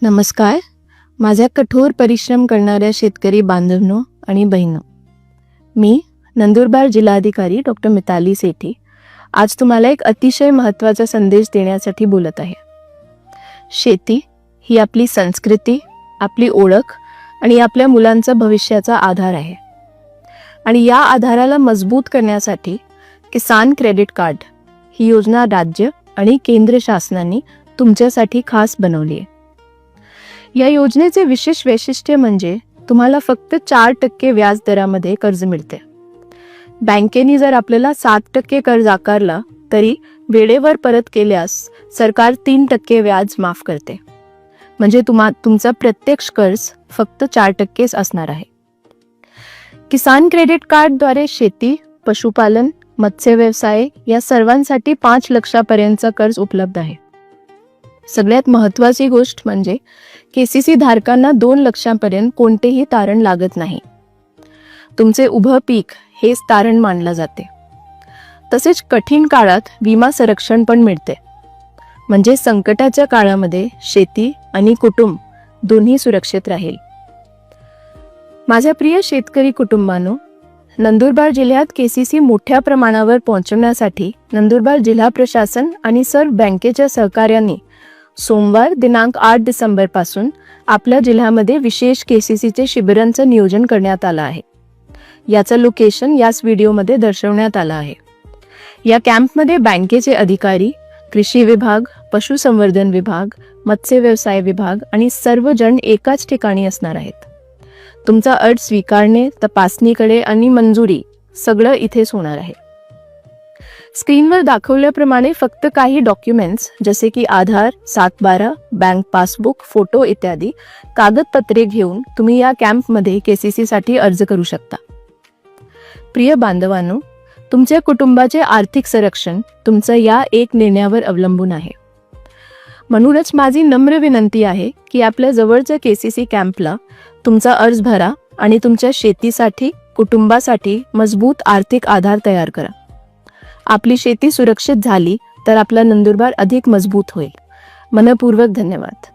नमस्कार. माझ्या कठोर परिश्रम करणाऱ्या शेतकरी बांधवांनो आणि बहिणो, मी नंदुरबार जिल्हाधिकारी डॉक्टर मिताली सेठी आज तुम्हाला एक अतिशय महत्त्वाचा संदेश देण्यासाठी बोलत आहे. शेती ही आपली संस्कृती, आपली ओळख आणि आपल्या मुलांचा भविष्याचा आधार आहे. आणि या आधाराला मजबूत करण्यासाठी किसान क्रेडिट कार्ड ही योजना राज्य आणि केंद्र शासनाने तुमच्यासाठी खास बनवली आहे. या योजनेचे विशेष वैशिष्ट्य म्हणजे तुम्हाला फक्त 4% व्याज दरामध्ये कर्ज मिळते. बँकेने जर आपल्याला 7% कर्ज आकारला तरी वेळेवर परत केल्यास सरकार 3% व्याज माफ करते. म्हणजे तुमचा प्रत्यक्ष कर्ज फक्त 4%च असणार आहे. किसान क्रेडिट कार्डद्वारे शेती, पशुपालन, मत्स्य व्यवसाय या सर्वांसाठी 5 लाखापर्यंतचा कर्ज उपलब्ध आहे. सगळ्यात महत्त्वाची गोष्ट म्हणजे केसीसी धारकांना 2 लाखांपर्यंत कोणतेही तारण लागत नाही. तुमचे उभं पीक हेच तारण मानलं जाते. तसेच कठीण काळात विमा संरक्षण पण मिळते. म्हणजे संकटाच्या काळामध्ये शेती आणि कुटुंब दोन्ही सुरक्षित राहील. माझ्या प्रिय शेतकरी कुटुंबांनो, नंदुरबार जिल्ह्यात केसीसी मोठ्या प्रमाणावर पोहोचवण्यासाठी नंदुरबार जिल्हा प्रशासन आणि सर्व बँकेच्या सहकार्याने सोमवार दिनांक 8 डिसेंबर पासून आपल्या जिल्ह्यामध्ये विशेष केसीसीचे शिबिरांचं नियोजन करण्यात आलं आहे. याचं लोकेशन याच व्हिडिओमध्ये दर्शवण्यात आलं आहे. या कॅम्पमध्ये बँकेचे अधिकारी, कृषी विभाग, पशुसंवर्धन विभाग, मत्स्य व्यवसाय विभाग आणि सर्वजण एकाच ठिकाणी असणार आहेत. तुमचा अर्ज स्वीकारणे, तपासणीकडे आणि मंजुरी सगळं इथेच होणार आहे. स्क्रीनवर दाखवल्याप्रमाणे फक्त काही डॉक्युमेंट्स जसे की आधार, 7/12, बँक पासबुक, फोटो इत्यादी कागदपत्रे घेऊन तुम्ही या कॅम्पमध्ये केसीसीसाठी अर्ज करू शकता. प्रिय बांधवांनो, तुमच्या कुटुंबाचे आर्थिक संरक्षण तुमच्या या एक निर्णयावर अवलंबून आहे. म्हणूनच माझी नम्र विनंती आहे की आपल्या जवळच्या केसीसी कॅम्पला तुमचा अर्ज भरा आणि तुमच्या शेतीसाठी, कुटुंबासाठी मजबूत आर्थिक आधार तयार करा. आपली शेती सुरक्षित झाली तर आपला नंदुरबार अधिक मजबूत होईल. मनपूर्वक धन्यवाद.